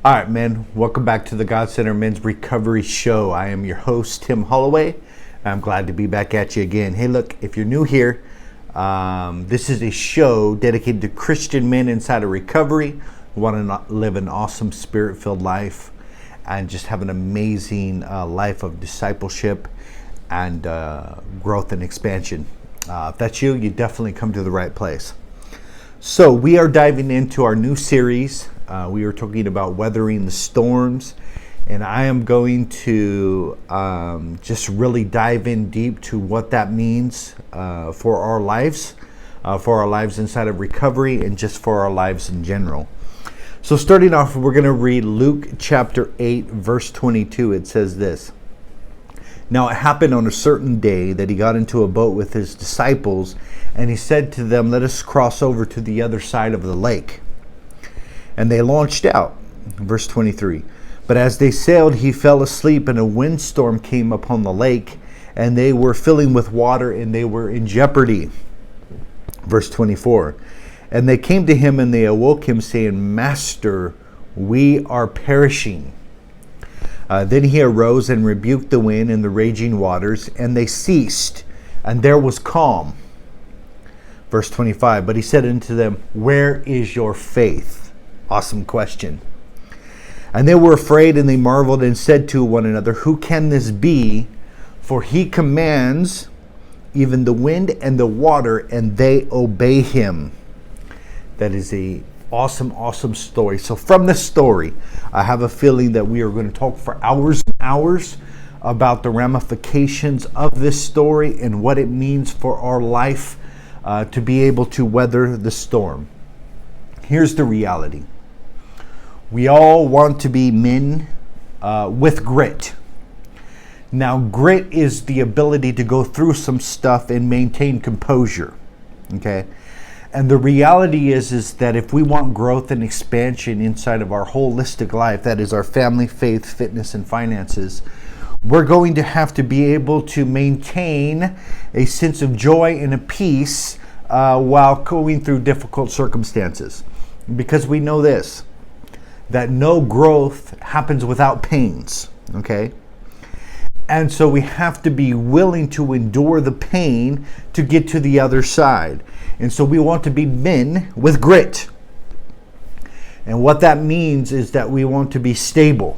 All right, man. Welcome back to the God Center Men's Recovery Show. I am your host, Tim Holloway. I'm glad to be back at you again. Hey, look, if you're new here, this is a show dedicated to Christian men inside of recovery who want to live an awesome spirit-filled life and just have an amazing life of discipleship and growth and expansion. If that's you, you definitely come to the right place. So we are diving into our new series. We are talking about weathering the storms, and I am going to just really dive in deep to what that means for our lives inside of recovery, and just for our lives in general. So starting off, we're going to read Luke chapter 8, verse 22. It says this: "Now it happened on a certain day that he got into a boat with his disciples, and he said to them, 'Let us cross over to the other side of the lake.' And they launched out." Verse 23. "But as they sailed, he fell asleep, and a windstorm came upon the lake, and they were filling with water, and they were in jeopardy." Verse 24. "And they came to him, and they awoke him, saying, 'Master, we are perishing.' Then he arose and rebuked the wind and the raging waters, and they ceased, and there was calm." Verse 25. "But he said unto them, 'Where is your faith?'" Awesome question. "And they were afraid, and they marveled and said to one another, 'Who can this be? For he commands even the wind and the water, and they obey him.'" That is a awesome story. So from this story, I have a feeling that we are going to talk for hours and hours about the ramifications of this story and what it means for our life to be able to weather the storm. Here's the reality. We all want to be men with grit. Now, grit is the ability to go through some stuff and maintain composure. Okay? And the reality is that if we want growth and expansion inside of our holistic life, that is our family, faith, fitness, and finances, we're going to have to be able to maintain a sense of joy and a peace while going through difficult circumstances. Because we know this, that no growth happens without pains, okay? And so we have to be willing to endure the pain to get to the other side. And so we want to be men with grit. And what that means is that we want to be stable.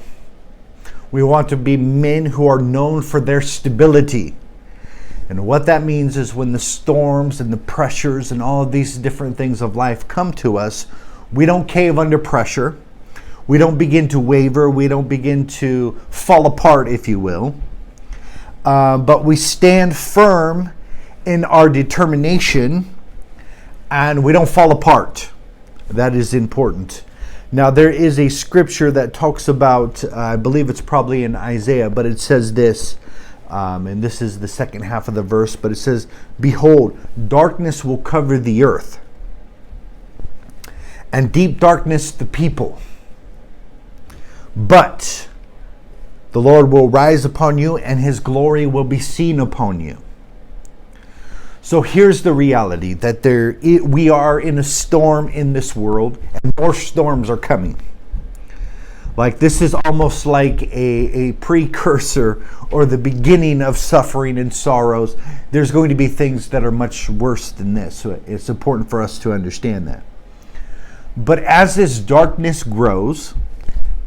We want to be men who are known for their stability. And what that means is when the storms and the pressures and all of these different things of life come to us, we don't cave under pressure. We don't begin to waver. We don't begin to fall apart, if you will. But we stand firm in our determination, and we don't fall apart. That is important. Now, there is a scripture that talks about, I believe it's probably in Isaiah, but it says this, and this is the second half of the verse, but it says, "Behold, darkness will cover the earth, and deep darkness the people. But the Lord will rise upon you, and his glory will be seen upon you." So here's the reality, that we are in a storm in this world, and more storms are coming. Like, this is almost like a precursor or the beginning of suffering and sorrows. There's going to be things that are much worse than this. So it's important for us to understand that. But as this darkness grows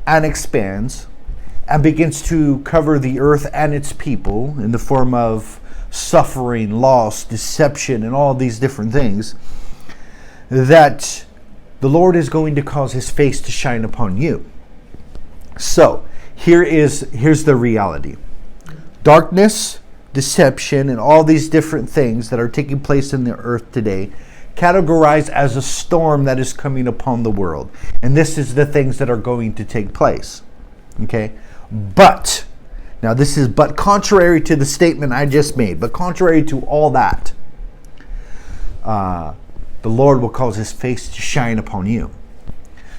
and expands and begins to cover the earth and its people in the form of suffering, loss, deception, and all these different things, that the Lord is going to cause his face to shine upon you. So here's the reality. Darkness, deception, and all these different things that are taking place in the earth today, categorized as a storm that is coming upon the world. And this is the things that are going to take place. Okay? But, now this is but contrary to the statement I just made, but contrary to all that, the Lord will cause his face to shine upon you.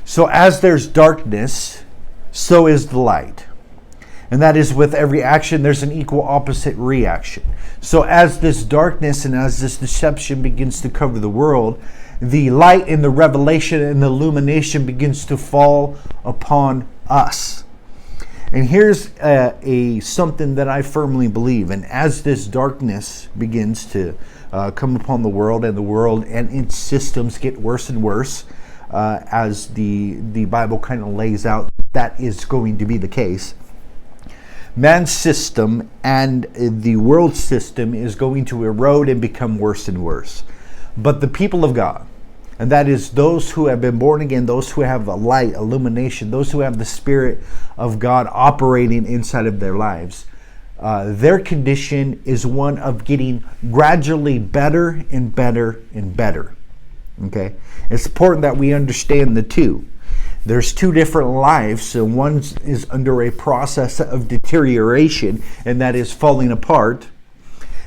So as there's darkness, so is the light. And that is, with every action, there's an equal opposite reaction. So as this darkness and as this deception begins to cover the world, the light and the revelation and the illumination begins to fall upon us. And here's something that I firmly believe. And as this darkness begins to come upon the world and its systems get worse and worse, as the Bible kind of lays out, that is going to be the case. Man's system and the world system is going to erode and become worse and worse. But the people of God, and that is those who have been born again, those who have a light, illumination, those who have the Spirit of God operating inside of their lives, their condition is one of getting gradually better and better and better. Okay? It's important that we understand the two. There's two different lives, and one is under a process of deterioration, and that is falling apart.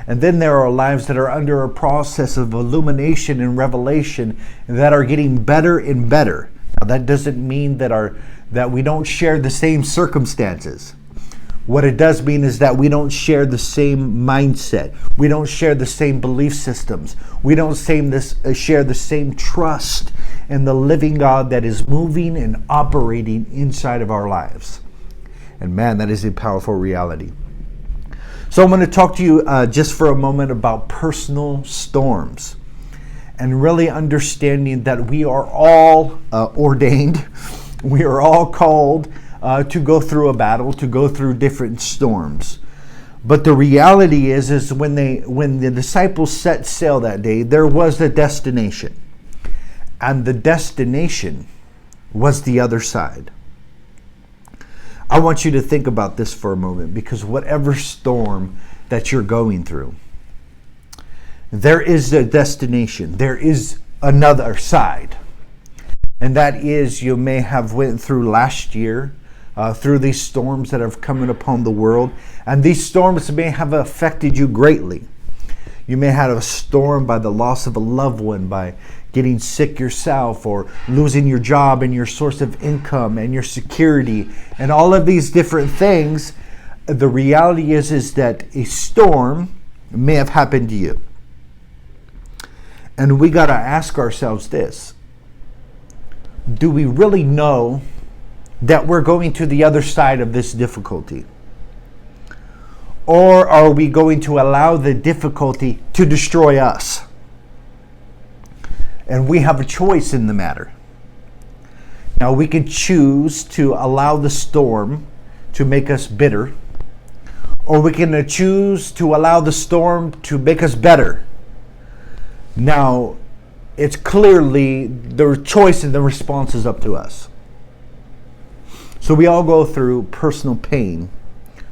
And then there are lives that are under a process of illumination and revelation that are getting better and better. Now, that doesn't mean that we don't share the same circumstances. What it does mean is that we don't share the same mindset. We don't share the same belief systems. We don't share the same trust in the living God that is moving and operating inside of our lives. And man, that is a powerful reality. So I'm going to talk to you just for a moment about personal storms and really understanding that we are all ordained. We are all called to go through a battle, to go through different storms. But the reality is when the disciples set sail that day, there was a destination. And the destination was the other side. I want you to think about this for a moment, because whatever storm that you're going through, there is a destination. There is another side. And that is, you may have went through last year, through these storms that have come upon the world. And these storms may have affected you greatly. You may have a storm by the loss of a loved one, by getting sick yourself, or losing your job and your source of income and your security and all of these different things. The reality is that a storm may have happened to you. And we got to ask ourselves this: do we really know that we're going to the other side of this difficulty? Or are we going to allow the difficulty to destroy us? And we have a choice in the matter. Now, we can choose to allow the storm to make us bitter, or we can choose to allow the storm to make us better. Now, it's clearly the choice and the response is up to us. So we all go through personal pain,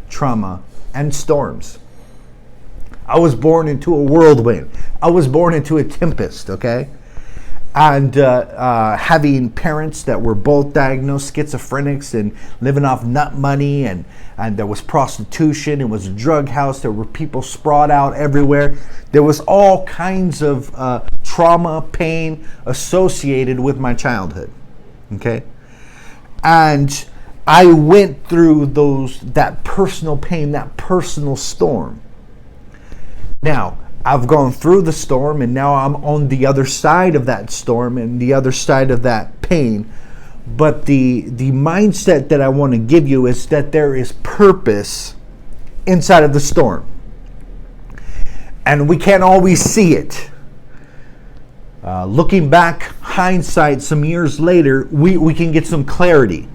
trauma, and storms. I was born into a whirlwind. I was born into a tempest, okay? And having parents that were both diagnosed schizophrenics and living off nut money, and there was prostitution, it was a drug house, there were people sprawled out everywhere. There was all kinds of trauma, pain associated with my childhood, okay? And I went through that personal pain, that personal storm. Now, I've gone through the storm, and now I'm on the other side of that storm and the other side of that pain. But the mindset that I want to give you is that there is purpose inside of the storm. And we can't always see it. Looking back, hindsight, some years later, we can get some clarity.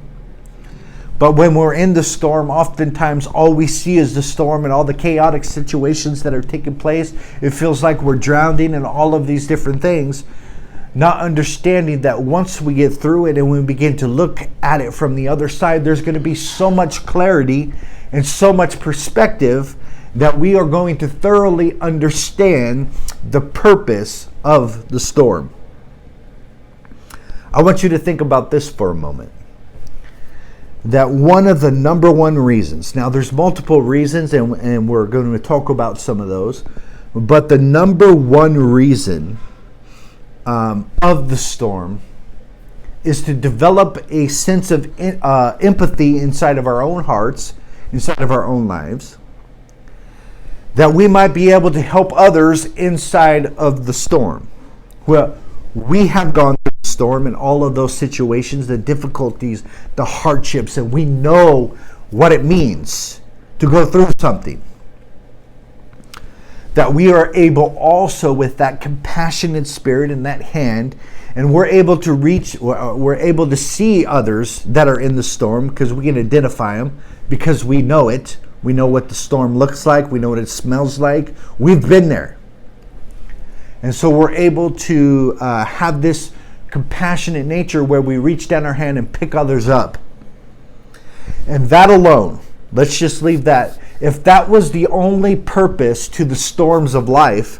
But when we're in the storm, oftentimes all we see is the storm and all the chaotic situations that are taking place. It feels like we're drowning in all of these different things, not understanding that once we get through it and we begin to look at it from the other side, there's going to be so much clarity and so much perspective that we are going to thoroughly understand the purpose of the storm. I want you to think about this for a moment. That one of the number one reasons, now there's multiple reasons, and we're going to talk about some of those, but the number one reason of the storm is to develop a sense of empathy inside of our own hearts, inside of our own lives, that we might be able to help others inside of the storm. Well, We have gone through the storm and all of those situations, the difficulties, the hardships, and we know what it means to go through something. That we are able also with that compassionate spirit in that hand, and we're able to reach, we're able to see others that are in the storm because we can identify them because we know it. We know what the storm looks like. We know what it smells like. We've been there. And so we're able to have this compassionate nature where we reach down our hand and pick others up. And that alone, let's just leave that. If that was the only purpose to the storms of life,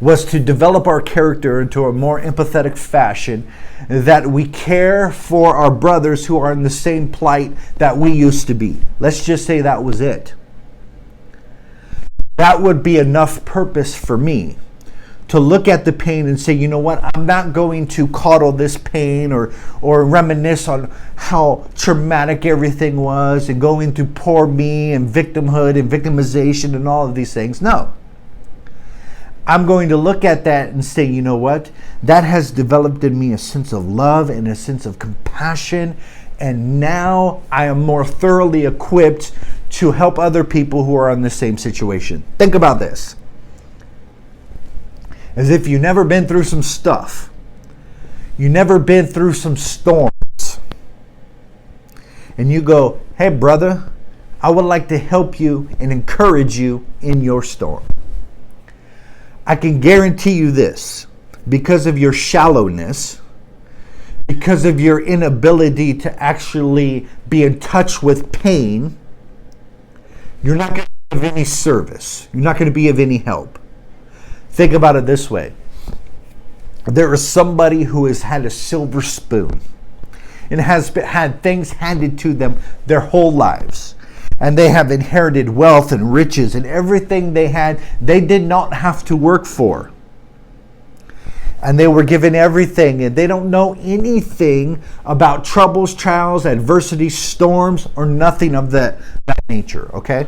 was to develop our character into a more empathetic fashion, that we care for our brothers who are in the same plight that we used to be. Let's just say that was it. That would be enough purpose for me to look at the pain and say, you know what, I'm not going to coddle this pain or reminisce on how traumatic everything was and go into poor me and victimhood and victimization and all of these things. No. I'm going to look at that and say, you know what, that has developed in me a sense of love and a sense of compassion, and now I am more thoroughly equipped to help other people who are in the same situation. Think about this. As if you've never been through some stuff. You've never been through some storms. And you go, hey brother, I would like to help you and encourage you in your storm. I can guarantee you this, because of your shallowness, because of your inability to actually be in touch with pain, you're not going to be of any service. You're not going to be of any help. Think about it this way. There is somebody who has had a silver spoon and has had things handed to them their whole lives. And they have inherited wealth and riches, and everything they had, they did not have to work for. And they were given everything, and they don't know anything about troubles, trials, adversity, storms, or nothing of that nature, okay?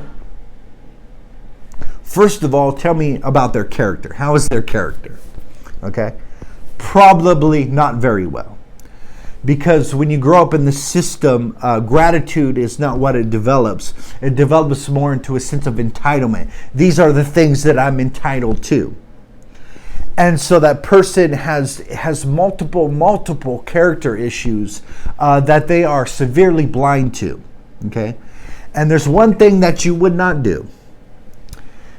First of all, tell me about their character. How is their character? Okay? Probably not very well. Because when you grow up in the system, gratitude is not what it develops. It develops more into a sense of entitlement. These are the things that I'm entitled to. And so that person has multiple character issues that they are severely blind to. Okay? And there's one thing that you would not do.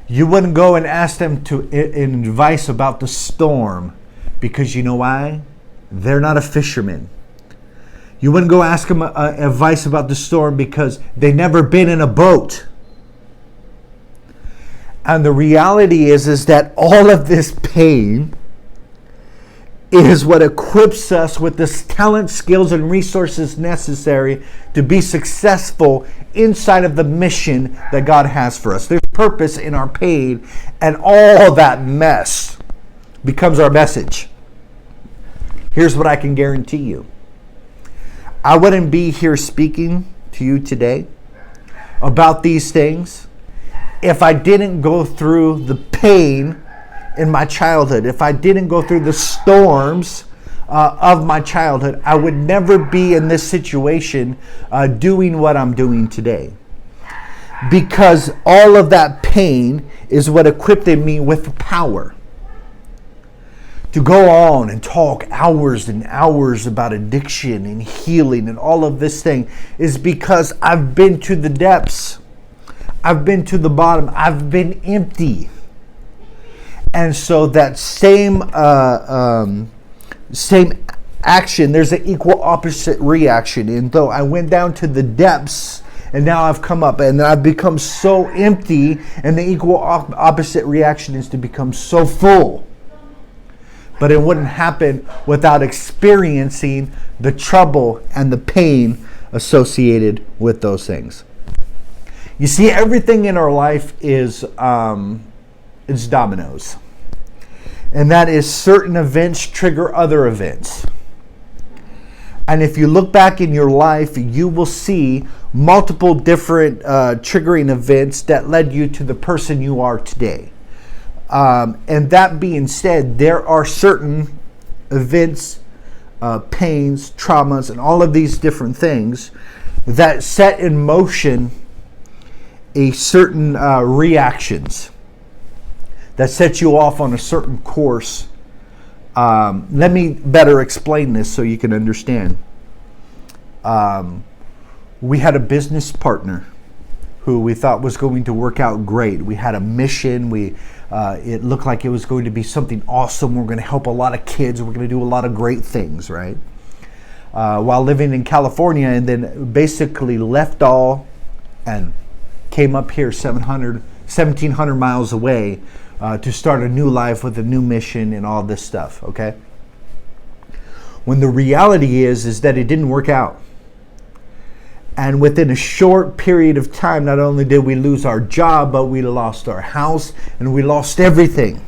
You wouldn't go and ask them to advice about the storm, because you know why? They're not a fisherman. You wouldn't go ask them advice about the storm because they've never been in a boat. And the reality is that all of this pain is what equips us with the talent, skills, and resources necessary to be successful inside of the mission that God has for us. There's purpose in our pain, and all that mess becomes our message. Here's what I can guarantee you. I wouldn't be here speaking to you today about these things if I didn't go through the pain in my childhood. If I didn't go through the storms of my childhood, I would never be in this situation doing what I'm doing today. Because all of that pain is what equipped me with power to go on and talk hours and hours about addiction and healing and all of this thing, is because I've been to the depths. I've been to the bottom. I've been empty. And so that same action, there's an equal opposite reaction. And though I went down to the depths, and now I've come up and I've become so empty, and the equal opposite reaction is to become so full. But it wouldn't happen without experiencing the trouble and the pain associated with those things. You see, everything in our life is it's dominoes. And that is certain events trigger other events. And if you look back in your life, you will see multiple different triggering events that led you to the person you are today. And that being said, there are certain events, pains, traumas, and all of these different things that set in motion a certain reactions that set you off on a certain course. Let me better explain this so you can understand. We had a business partner who we thought was going to work out great. We had a mission. It looked like it was going to be something awesome. We're going to help a lot of kids. We're going to do a lot of great things, right? While living in California, and then basically left all and came up here 1,700 miles away to start a new life with a new mission and all this stuff, okay? When the reality is that it didn't work out. And within a short period of time, not only did we lose our job, but we lost our house and we lost everything.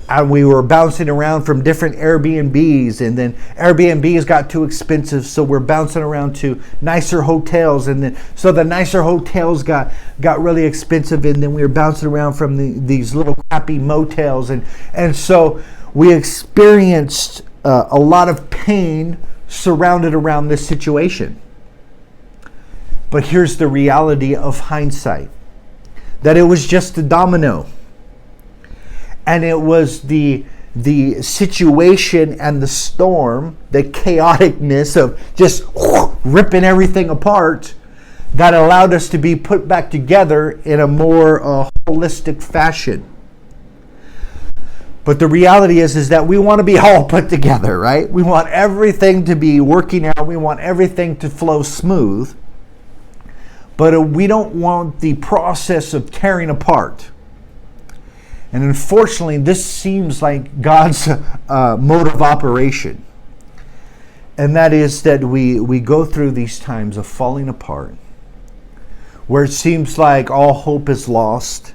And we were bouncing around from different Airbnbs, and then Airbnbs got too expensive, so we're bouncing around to nicer hotels, and then so the nicer hotels got really expensive, and then we were bouncing around from these little crappy motels, and so we experienced a lot of pain surrounded around this situation. But here's the reality of hindsight, that it was just a domino. And it was the situation and the storm, the chaoticness of just ripping everything apart, that allowed us to be put back together in a more holistic fashion. But the reality is that we want to be all put together, right? We want everything to be working out. We want everything to flow smooth. But we don't want the process of tearing apart. And unfortunately, this seems like God's mode of operation. And that is that we go through these times of falling apart, where it seems like all hope is lost,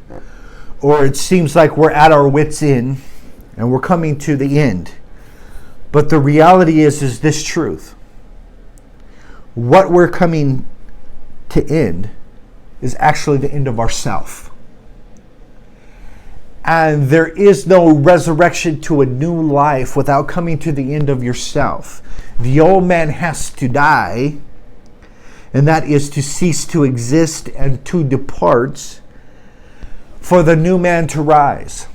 or it seems like we're at our wits' end and we're coming to the end. But the reality is this truth. What we're coming to end is actually the end of ourself. And there is no resurrection to a new life without coming to the end of yourself. The old man has to die, and that is to cease to exist and to depart for the new man to rise.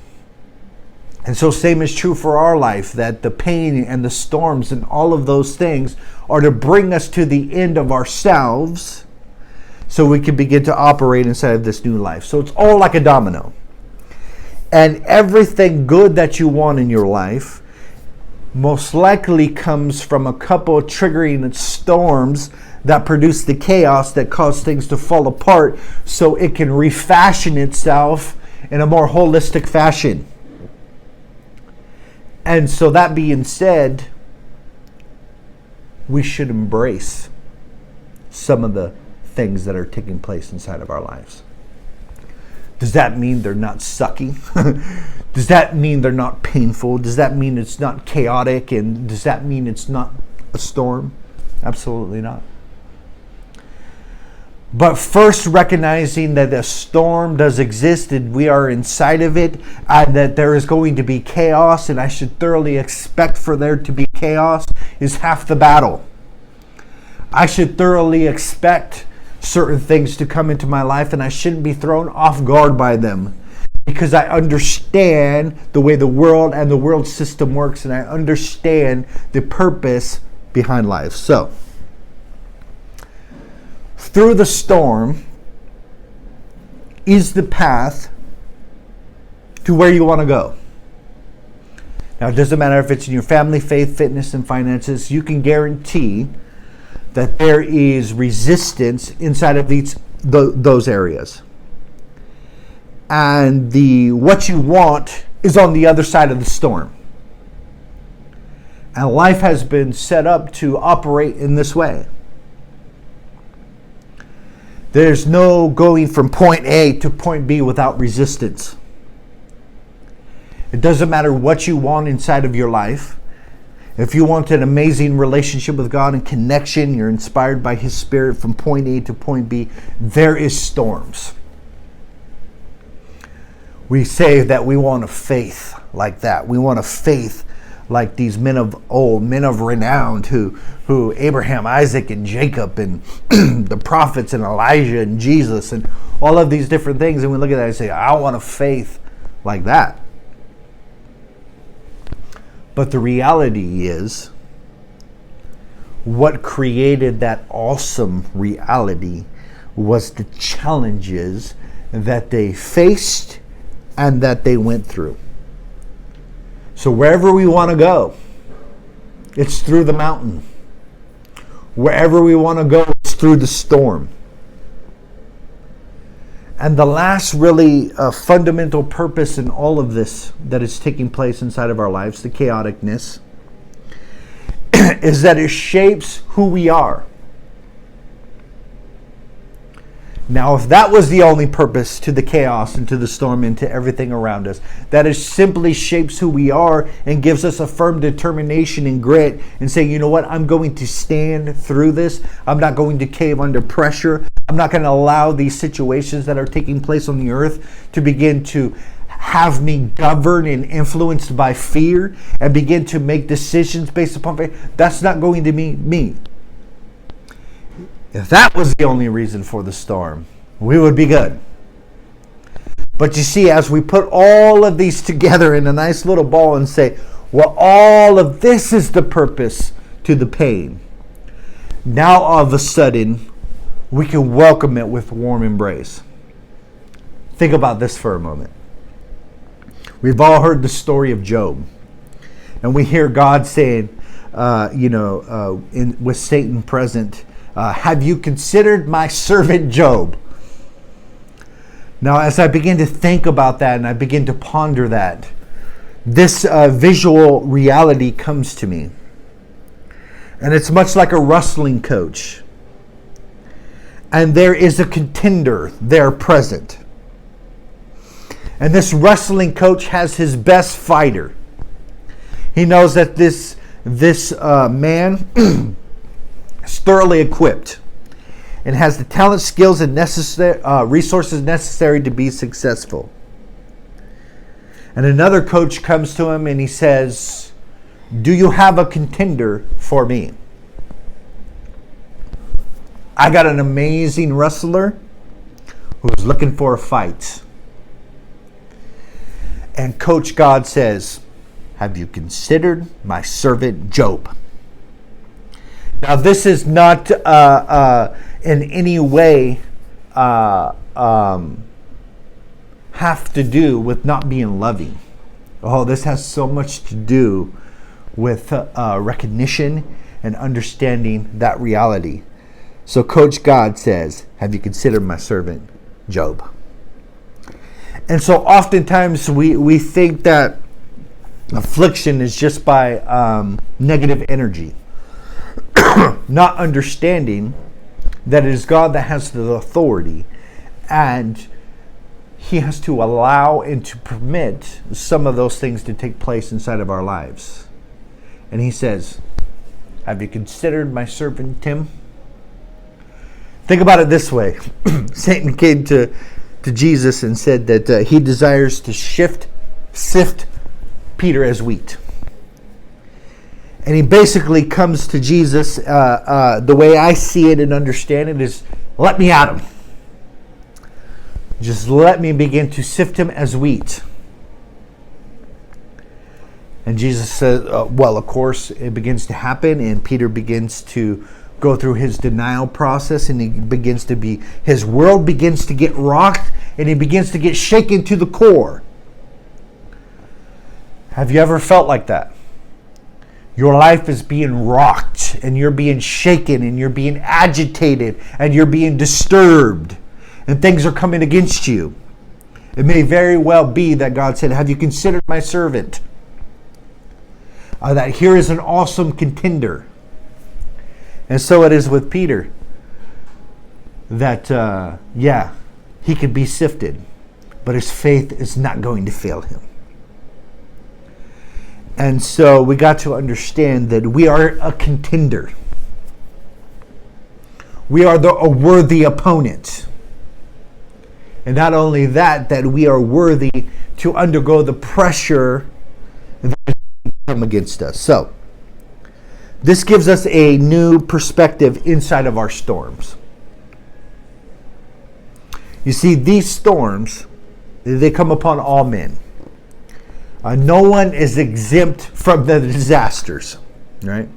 And so same is true for our life, that the pain and the storms and all of those things are to bring us to the end of ourselves so we can begin to operate inside of this new life. So it's all like a domino. And everything good that you want in your life most likely comes from a couple of triggering storms that produce the chaos that cause things to fall apart so it can refashion itself in a more holistic fashion. And so that being said, we should embrace some of the things that are taking place inside of our lives. Does that mean they're not sucky? Does that mean they're not painful? Does that mean it's not chaotic? And does that mean it's not a storm? Absolutely not. But first recognizing that a storm does exist and we are inside of it, and that there is going to be chaos, and I should thoroughly expect for there to be chaos, is half the battle. I should thoroughly expect certain things to come into my life, and I shouldn't be thrown off guard by them, because I understand the way the world and the world system works, and I understand the purpose behind life. So, through the storm is the path to where you want to go. Now, it doesn't matter if it's in your family, faith, fitness, and finances. You can guarantee that there is resistance inside of those areas. And what you want is on the other side of the storm. And life has been set up to operate in this way. There's no going from point A to point B without resistance. It doesn't matter what you want inside of your life. If you want an amazing relationship with God and connection, you're inspired by His Spirit from point A to point B, there is storms. We say that we want a faith like that. We want a faith like these men of old, men of renown, who Abraham, Isaac, and Jacob, and the prophets, and Elijah, and Jesus, and all of these different things. And we look at that and say, I want a faith like that. But the reality is, what created that awesome reality was the challenges that they faced and that they went through. So wherever we want to go, it's through the mountain. Wherever we want to go, it's through the storm. And the last really fundamental purpose in all of this that is taking place inside of our lives, the chaoticness, is that it shapes who we are. Now, if that was the only purpose to the chaos and to the storm and to everything around us, that it simply shapes who we are and gives us a firm determination and grit and say, you know what, I'm going to stand through this. I'm not going to cave under pressure. I'm not going to allow these situations that are taking place on the earth to begin to have me governed and influenced by fear and begin to make decisions based upon fear. That's not going to be me. If that was the only reason for the storm, we would be good. But you see, as we put all of these together in a nice little ball and say, well, all of this is the purpose to the pain, now all of a sudden, we can welcome it with warm embrace. Think about this for a moment. We've all heard the story of Job. And we hear God saying, with Satan present, have you considered my servant Job? Now, as I begin to think about that and I begin to ponder that, this visual reality comes to me. And it's much like a wrestling coach. And there is a contender there present. And this wrestling coach has his best fighter. He knows that this man is thoroughly equipped and has the talent, skills, and resources necessary to be successful. And another coach comes to him and he says, do you have a contender for me? I got an amazing wrestler who's looking for a fight. And Coach God says, have you considered my servant Job? Now, this is not in any way have to do with not being loving. Oh, this has so much to do with recognition and understanding that reality. So Coach God says, have you considered my servant Job? And so oftentimes we think that affliction is just by negative energy. Not understanding that it is God that has the authority, and He has to allow and to permit some of those things to take place inside of our lives. And He says, have you considered my servant Tim? Think about it this way. Satan came to Jesus and said that he desires to sift Peter as wheat. And he basically comes to Jesus, the way I see it and understand it is, let me at him. Just let me begin to sift him as wheat. And Jesus says, well, of course, it begins to happen, and Peter begins to go through his denial process, and his world begins to get rocked, and he begins to get shaken to the core. Have you ever felt like that? Your life is being rocked, and you're being shaken, and you're being agitated, and you're being disturbed, and things are coming against you. It may very well be that God said, have you considered my servant? That here is an awesome contender. And so it is with Peter. That, he could be sifted, but his faith is not going to fail him. And so we got to understand that we are a contender. We are a worthy opponent. And not only that, that we are worthy to undergo the pressure that come against us. So, this gives us a new perspective inside of our storms. You see, these storms, they come upon all men. No one is exempt from the disasters, right?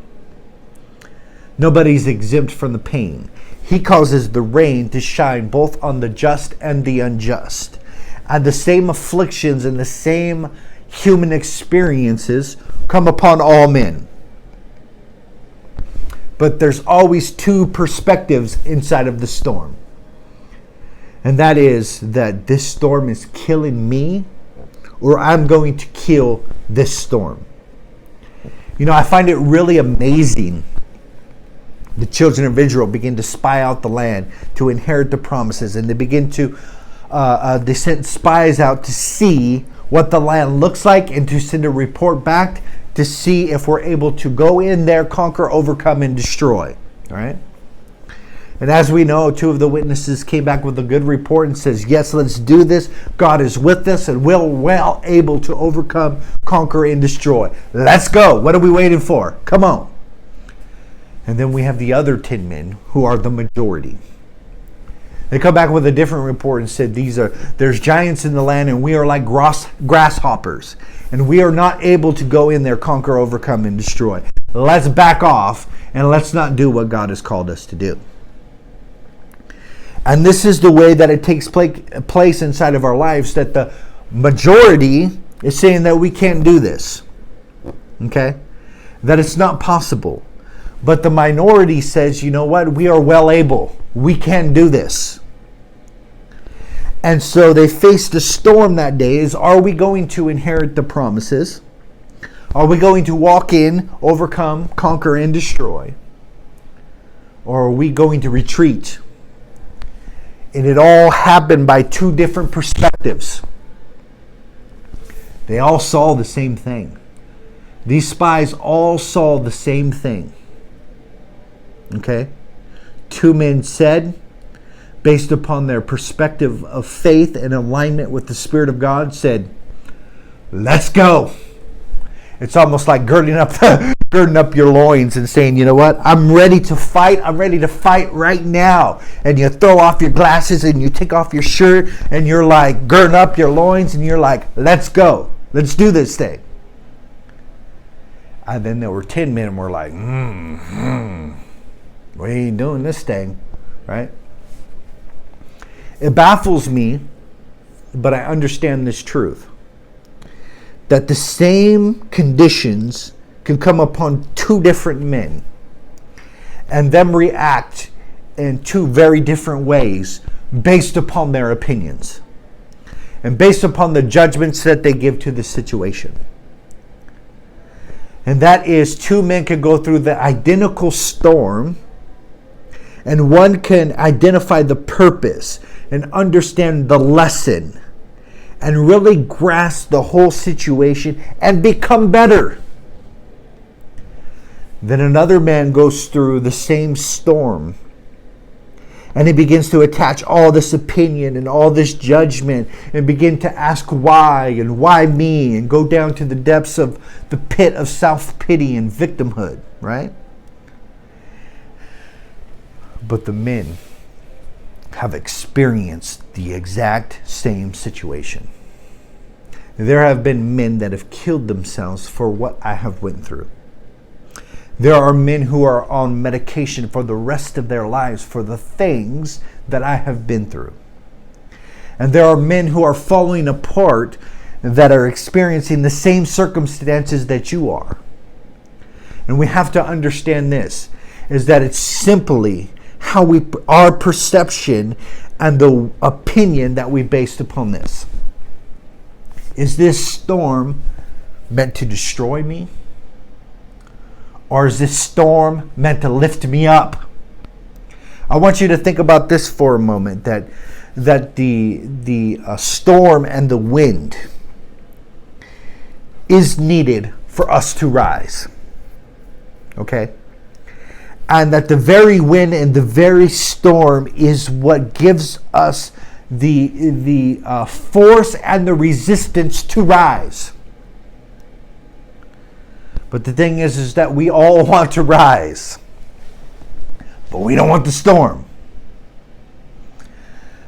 Nobody's exempt from the pain. He causes the rain to shine both on the just and the unjust. And the same afflictions and the same human experiences come upon all men. But there's always two perspectives inside of the storm. And that is that this storm is killing me, or I'm going to kill this storm. You know, I find it really amazing. The children of Israel begin to spy out the land to inherit the promises, and they begin to they sent spies out to see what the land looks like and to send a report back to see if we're able to go in there, conquer, overcome, and destroy. All right. And as we know, two of the witnesses came back with a good report and says, yes, let's do this. God is with us and we're well able to overcome, conquer, and destroy. Let's go. What are we waiting for? Come on. And then we have the other 10 men who are the majority. They come back with a different report and said, there's giants in the land and we are like grasshoppers. And we are not able to go in there, conquer, overcome, and destroy. Let's back off and let's not do what God has called us to do. And this is the way that it takes place inside of our lives, that the majority is saying that we can't do this. Okay? That it's not possible. But the minority says, you know what? We are well able. We can do this. And so they faced a storm that day. Is, are we going to inherit the promises? Are we going to walk in, overcome, conquer, and destroy? Or are we going to retreat? And it all happened by two different perspectives. They all saw the same thing. These spies all saw the same thing. Okay? Two men said, based upon their perspective of faith and alignment with the Spirit of God, said, let's go. It's almost like girding up your loins and saying, you know what? I'm ready to fight. I'm ready to fight right now. And you throw off your glasses and you take off your shirt and you're like girding up your loins and you're like, let's go. Let's do this thing. And then there were 10 men who were like, we ain't doing this thing, right? It baffles me, but I understand this truth. That the same conditions can come upon two different men and them react in two very different ways based upon their opinions and based upon the judgments that they give to the situation. And that is, two men can go through the identical storm and one can identify the purpose and understand the lesson and really grasp the whole situation and become better. Then another man goes through the same storm and he begins to attach all this opinion and all this judgment and begin to ask why and why me and go down to the depths of the pit of self-pity and victimhood, right? But the men have experienced the exact same situation. There have been men that have killed themselves for what I have went through. There are men who are on medication for the rest of their lives for the things that I have been through. And there are men who are falling apart that are experiencing the same circumstances that you are. And we have to understand this, is that it's simply how our perception and the opinion that we based upon this. Is this storm meant to destroy me? Or is this storm meant to lift me up? I want you to think about this for a moment, that the storm and the wind is needed for us to rise. Okay? And that the very wind and the very storm is what gives us the force and the resistance to rise. But the thing is that we all want to rise, but we don't want the storm.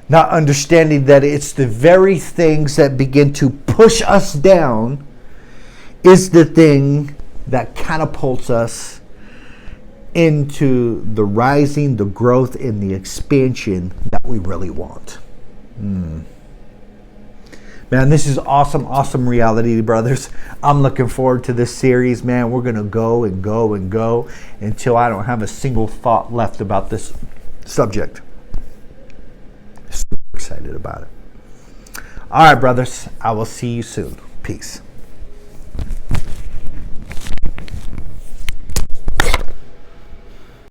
Not understanding that it's the very things that begin to push us down is the thing that catapults us into the rising, the growth, and the expansion that we really want. Man, this is awesome, awesome reality, brothers. I'm looking forward to this series, man. We're going to go and go and go until I don't have a single thought left about this subject. Super excited about it. All right, brothers. I will see you soon. Peace.